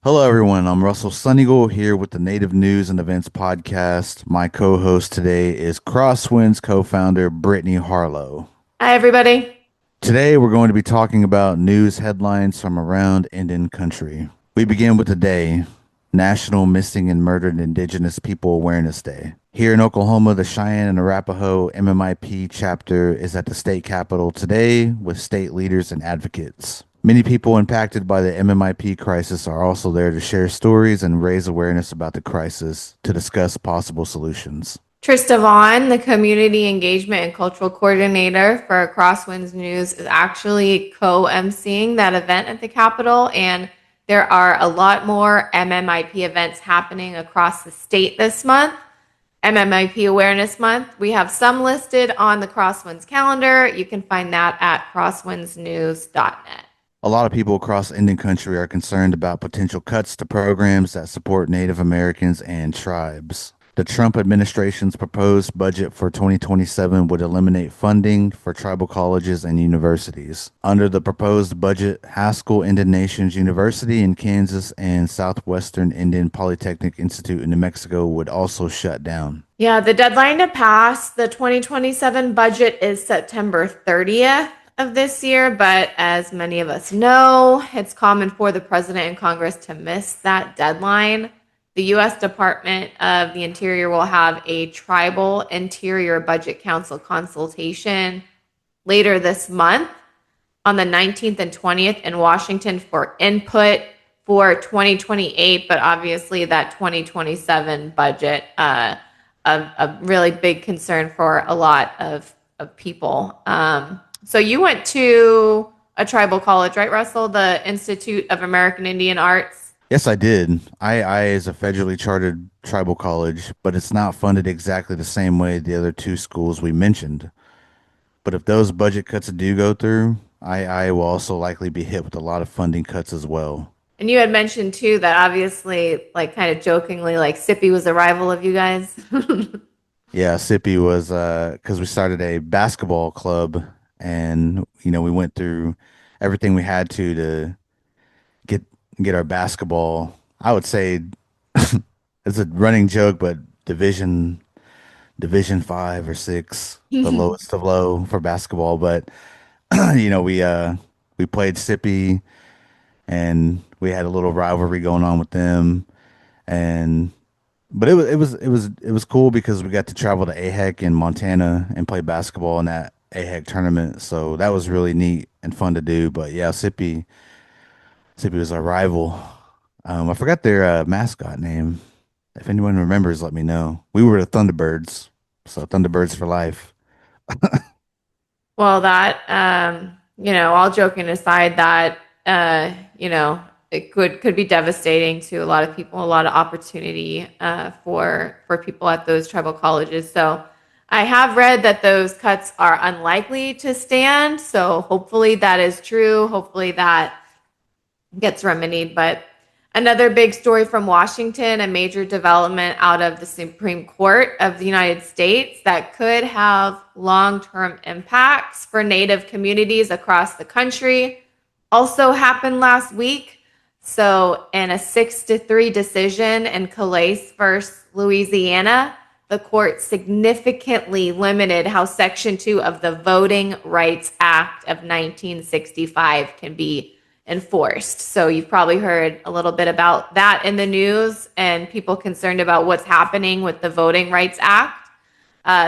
Hello, everyone. I'm Russell Sunnygold here with the Native News and Events Podcast. My co host today is Crosswinds co founder Brittany Harlow. Hi, everybody. Today, we're going to be talking about news headlines from around Indian country. We begin with today National Missing and Murdered Indigenous People Awareness Day. Here in Oklahoma, the Cheyenne and Arapaho MMIP chapter is at the state capitol today with state leaders and advocates. Many people impacted by the MMIP crisis are also there to share stories and raise awareness about the crisis to discuss possible solutions. Trista Vaughn, the Community Engagement and Cultural Coordinator for Crosswinds News, is actually co-emceeing that event at the Capitol, and there are a lot more MMIP events happening across the state this month. MMIP Awareness Month. We have some listed on the Crosswinds calendar. You can find that at crosswindsnews.net. A lot of people across Indian country are concerned about potential cuts to programs that support Native Americans and tribes. The Trump administration's proposed budget for 2027 would eliminate funding for tribal colleges and universities. Under the proposed budget, Haskell Indian Nations University in Kansas and Southwestern Indian Polytechnic Institute in New Mexico would also shut down. Yeah, the deadline to pass the 2027 budget is September 30th of this year, but as many of us know, it's common for the president and Congress to miss that deadline. The U.S. Department of the Interior will have a Tribal Interior Budget Council consultation later this month on the 19th and 20th in Washington for input for 2028, but obviously that 2027 budget, a really big concern for a lot of people. So you went to a tribal college, right, Russell? The Institute of American Indian Arts. Yes, I did. I is a federally chartered tribal college, but it's not funded exactly the same way the other two schools we mentioned. But if those budget cuts do go through, I will also likely be hit with a lot of funding cuts as well. And you had mentioned too that obviously, like kind of jokingly, like Sippy was a rival of you guys. Yeah, Sippy was because we started a basketball club, and we went through everything we had to get get our basketball. I would say it's a running joke, but Division 5 or 6, the lowest of low for basketball. But we played Sippy, and we had a little rivalry going on with them, and but it was cool because we got to travel to AHEC in Montana and play basketball in that AHEC tournament. So that was really neat and fun to do. But yeah, Sippy was our rival. I forgot their mascot name. If anyone remembers, let me know. We were the Thunderbirds, so Thunderbirds for life. Well, that all joking aside, that it could be devastating to a lot of people, a lot of opportunity for people at those tribal colleges. So I have read that those cuts are unlikely to stand. So hopefully that is true. Hopefully that gets remedied. But another big story from Washington, a major development out of the Supreme Court of the United States that could have long-term impacts for Native communities across the country, also happened last week. So in a 6-3 decision in Calais versus Louisiana, the court significantly limited how Section 2 of the Voting Rights Act of 1965 can be enforced. So you've probably heard a little bit about that in the news and people concerned about what's happening with the Voting Rights Act.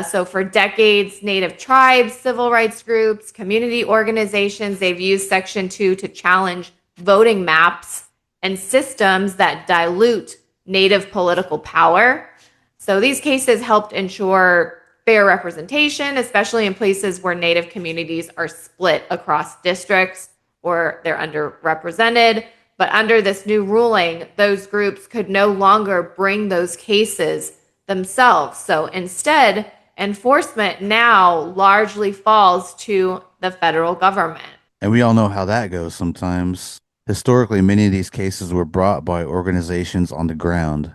So for decades, Native tribes, civil rights groups, community organizations, they've used Section 2 to challenge voting maps and systems that dilute Native political power. So these cases helped ensure fair representation, especially in places where Native communities are split across districts or they're underrepresented. But under this new ruling, those groups could no longer bring those cases themselves. So instead, enforcement now largely falls to the federal government. And we all know how that goes sometimes. Historically, many of these cases were brought by organizations on the ground,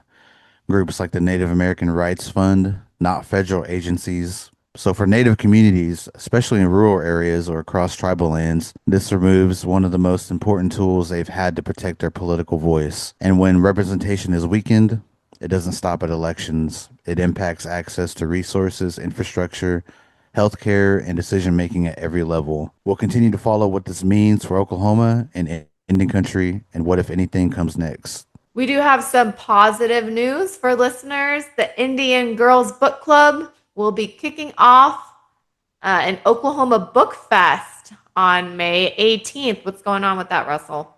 groups like the Native American Rights Fund, not federal agencies. So for Native communities, especially in rural areas or across tribal lands, this removes one of the most important tools they've had to protect their political voice. And when representation is weakened, it doesn't stop at elections. It impacts access to resources, infrastructure, healthcare, and decision making at every level. We'll continue to follow what this means for Oklahoma and Indian country and what, if anything, comes next. We do have some positive news for listeners. The Indian Girls Book Club will be kicking off an Oklahoma Book Fest on May 18th. What's going on with that, Russell?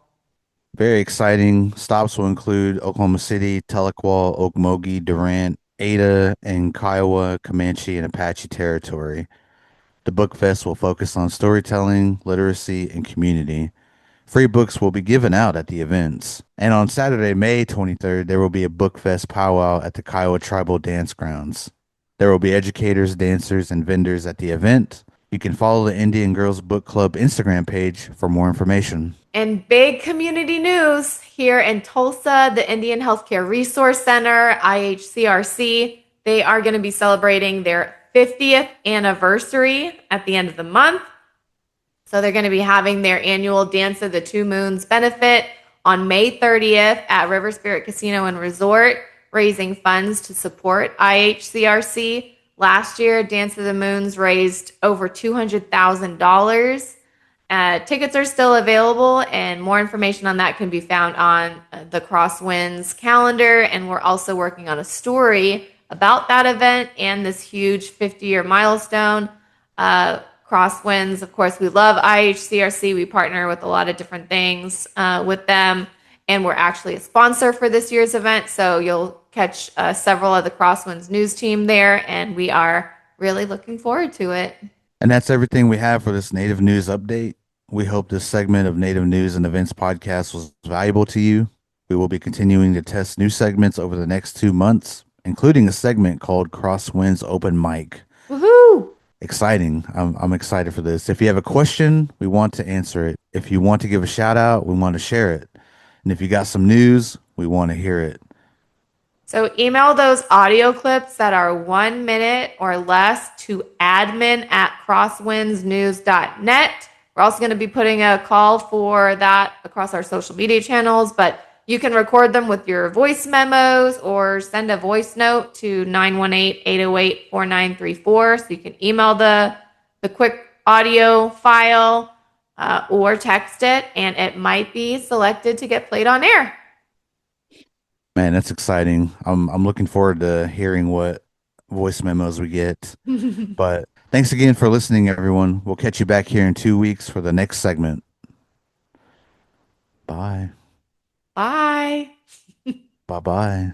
Very exciting. Stops will include Oklahoma City, Tahlequah, Okmulgee, Durant, Ada, and Kiowa, Comanche, and Apache territory. The book fest will focus on storytelling, literacy, and community. Free books will be given out at the events. And on Saturday, May 23rd, there will be a book fest powwow at the Kiowa Tribal Dance Grounds. There will be educators, dancers, and vendors at the event. You can follow the Indian Girls Book Club Instagram page for more information. And big community news here in Tulsa, the Indian Healthcare Resource Center, IHCRC, they are going to be celebrating their 50th anniversary at the end of the month. So they're going to be having their annual Dance of the Two Moons benefit on May 30th at River Spirit Casino and Resort, raising funds to support IHCRC. Last year, Dance of the Moons raised over $200,000. Tickets are still available, and more information on that can be found on the Crosswinds calendar. And we're also working on a story about that event and this huge 50-year milestone. Crosswinds, of course, we love IHCRC. We partner with a lot of different things with them, and we're actually a sponsor for this year's event. So you'll catch several of the Crosswinds news team there, and we are really looking forward to it. And that's everything we have for this Native News update. We hope this segment of Native News and Events podcast was valuable to you. We will be continuing to test new segments over the next 2 months, including a segment called Crosswinds Open Mic. Woohoo! Exciting. I'm excited for this. If you have a question, we want to answer it. If you want to give a shout out, we want to share it. And if you got some news, we want to hear it. So email those audio clips that are 1 minute or less to admin@crosswindsnews.net. We're also going to be putting a call for that across our social media channels, but you can record them with your voice memos or send a voice note to 918-808-4934. So you can email the quick audio file or text it, and it might be selected to get played on air. Man, that's exciting. I'm looking forward to hearing what voice memos we get. But thanks again for listening, everyone. We'll catch you back here in 2 weeks for the next segment. Bye. Bye. Bye bye.